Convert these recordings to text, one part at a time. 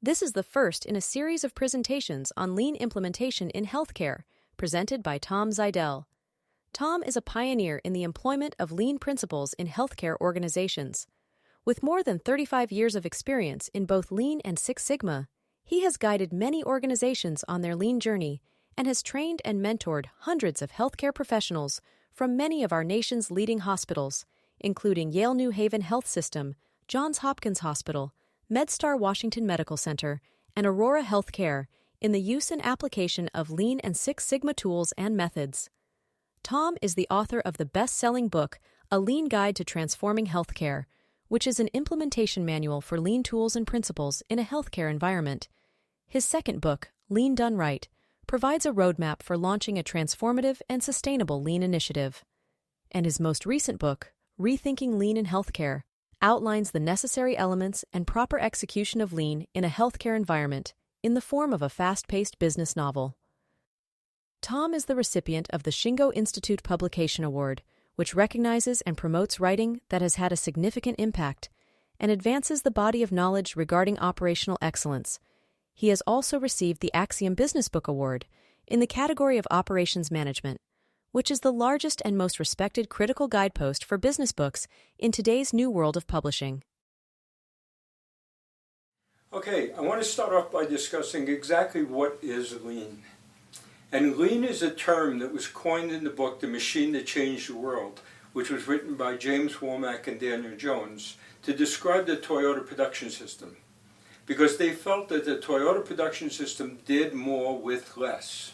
This is the first in a series of presentations on lean implementation in healthcare, presented by Tom Zeidel. Tom is a pioneer in the employment of lean principles in healthcare organizations. With more than 35 years of experience in both Lean and Six Sigma, he has guided many organizations on their lean journey and has trained and mentored hundreds of healthcare professionals from many of our nation's leading hospitals, including Yale New Haven Health System, Johns Hopkins Hospital, MedStar Washington Medical Center, and Aurora Healthcare, in the use and application of Lean and Six Sigma tools and methods. Tom is the author of the best-selling book, A Lean Guide to Transforming Healthcare, which is an implementation manual for lean tools and principles in a healthcare environment. His second book, Lean Done Right, provides a roadmap for launching a transformative and sustainable lean initiative. And his most recent book, Rethinking Lean in Healthcare, outlines the necessary elements and proper execution of lean in a healthcare environment in the form of a fast-paced business novel. Tom is the recipient of the Shingo Institute Publication Award, which recognizes and promotes writing that has had a significant impact and advances the body of knowledge regarding operational excellence. He has also received the Axiom Business Book Award in the category of Operations Management, which is the largest and most respected critical guidepost for business books in today's new world of publishing. Okay, I want to start off by discussing exactly what is lean. And lean is a term that was coined in the book The Machine That Changed the World, which was written by James Womack and Daniel Jones, to describe the Toyota production system, because they felt that the Toyota production system did more with less.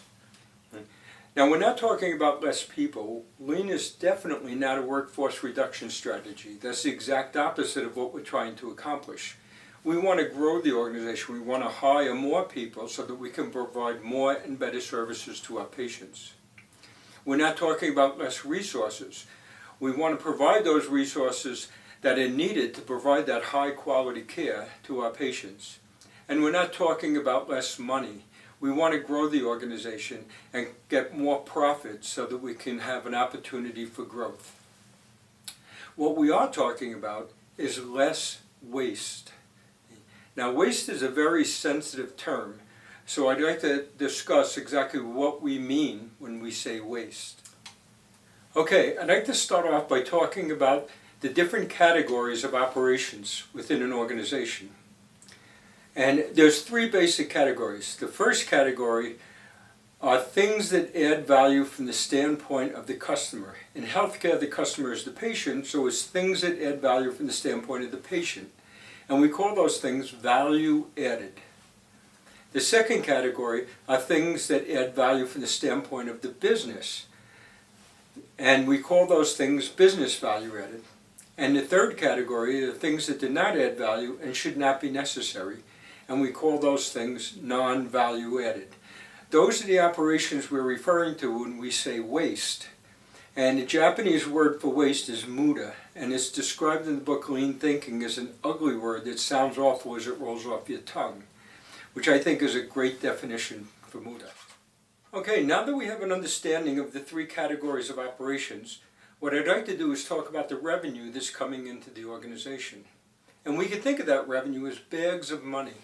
Now, we're not talking about less people. Lean is definitely not a workforce reduction strategy. That's the exact opposite of what we're trying to accomplish. We want to grow the organization. We want to hire more people so that we can provide more and better services to our patients. We're not talking about less resources. We want to provide those resources that are needed to provide that high quality care to our patients. And we're not talking about less money. We want to grow the organization and get more profits so that we can have an opportunity for growth. What we are talking about is less waste. Now, waste is a very sensitive term, so I'd like to discuss exactly what we mean when we say waste. Okay, I'd like to start off by talking about the different categories of operations within an organization. And there's three basic categories. The first category are things that add value from the standpoint of the customer. In healthcare, the customer is the patient, so it's things that add value from the standpoint of the patient. And we call those things value added. The second category are things that add value from the standpoint of the business. And we call those things business value added. And the third category are things that do not add value and should not be necessary. And we call those things non-value added. Those are the operations we're referring to when we say waste. And the Japanese word for waste is muda, and it's described in the book Lean Thinking as an ugly word that sounds awful as it rolls off your tongue, which I think is a great definition for muda. Okay, now that we have an understanding of the three categories of operations, what I'd like to do is talk about the revenue that's coming into the organization. And we can think of that revenue as bags of money.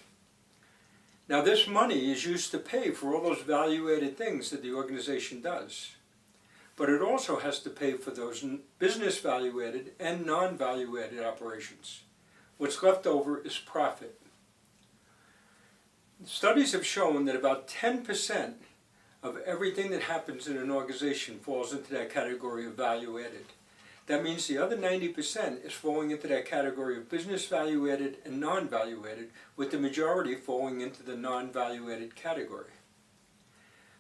Now, this money is used to pay for all those value-added things that the organization does. But it also has to pay for those business value-added and non-value-added operations. What's left over is profit. Studies have shown that about 10% of everything that happens in an organization falls into that category of value-added. That means the other 90% is falling into that category of business value-added and non-value-added, with the majority falling into the non-value-added category.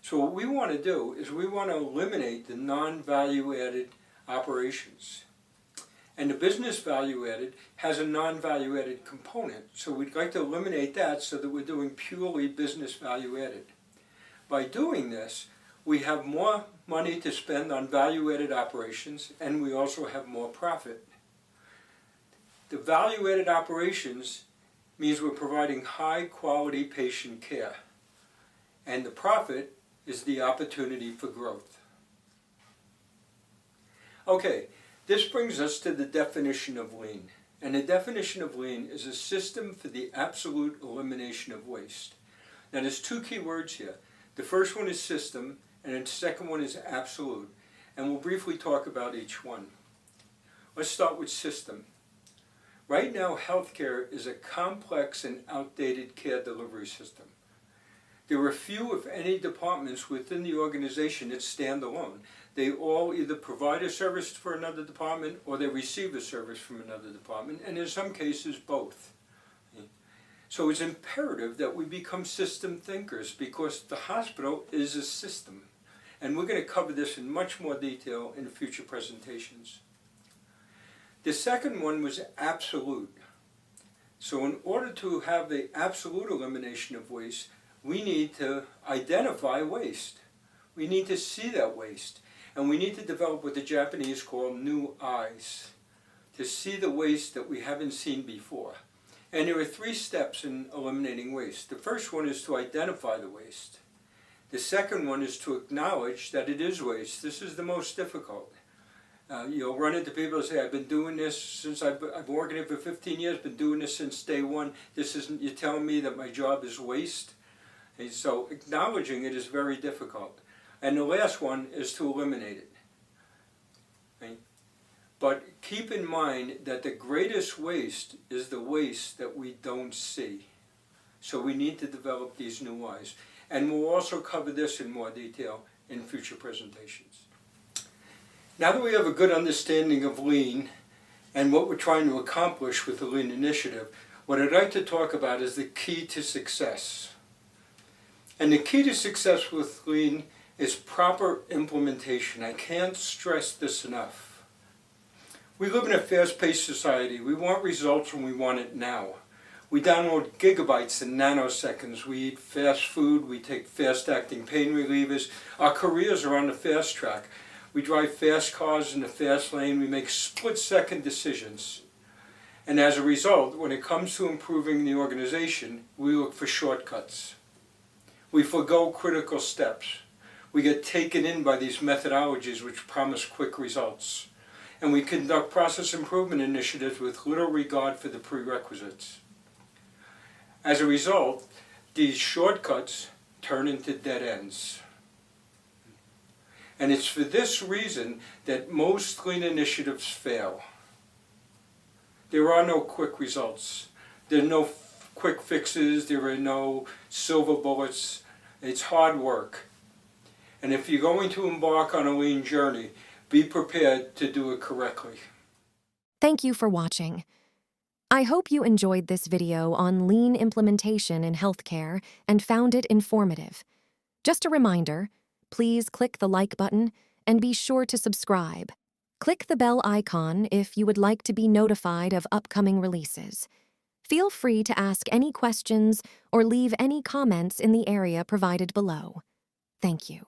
So what we want to do is we want to eliminate the non-value-added operations. And the business value-added has a non-value-added component, so we'd like to eliminate that so that we're doing purely business value-added. By doing this, we have more money to spend on value-added operations, and we also have more profit. The value-added operations means we're providing high-quality patient care, and the profit is the opportunity for growth. Okay, this brings us to the definition of lean. And the definition of lean is a system for the absolute elimination of waste. Now there's two key words here. The first one is system, and the second one is absolute. And we'll briefly talk about each one. Let's start with system. Right now, healthcare is a complex and outdated care delivery system. There are few, if any, departments within the organization that stand alone. They all either provide a service for another department or they receive a service from another department, and in some cases, both. So it's imperative that we become system thinkers because the hospital is a system. And we're going to cover this in much more detail in future presentations. The second one was absolute. So in order to have the absolute elimination of waste, we need to identify waste. We need to see that waste. And we need to develop what the Japanese call new eyes, to see the waste that we haven't seen before. And there are 3 steps in eliminating waste. The first one is to identify the waste. The second one is to acknowledge that it is waste. This is the most difficult. You'll run into people who say, I've been doing this since I've been working here for 15 years, been doing this since day one. You're telling me that my job is waste? And so acknowledging it is very difficult. And the last one is to eliminate it. Right? But keep in mind that the greatest waste is the waste that we don't see. So we need to develop these new eyes. And we'll also cover this in more detail in future presentations. Now that we have a good understanding of lean and what we're trying to accomplish with the Lean Initiative, what I'd like to talk about is the key to success. And the key to success with lean is proper implementation. I can't stress this enough. We live in a fast-paced society. We want results when we want it now. We download gigabytes in nanoseconds. We eat fast food. We take fast-acting pain relievers. Our careers are on the fast track. We drive fast cars in the fast lane. We make split-second decisions. And as a result, when it comes to improving the organization, we look for shortcuts. We forego critical steps. We get taken in by these methodologies which promise quick results. And we conduct process improvement initiatives with little regard for the prerequisites. As a result, these shortcuts turn into dead ends. And it's for this reason that most lean initiatives fail. There are no quick results. There are no quick fixes. There are no silver bullets. It's hard work. And if you're going to embark on a lean journey, be prepared to do it correctly. Thank you for watching. I hope you enjoyed this video on lean implementation in healthcare and found it informative. Just a reminder, please click the like button and be sure to subscribe. Click the bell icon if you would like to be notified of upcoming releases. Feel free to ask any questions or leave any comments in the area provided below. Thank you.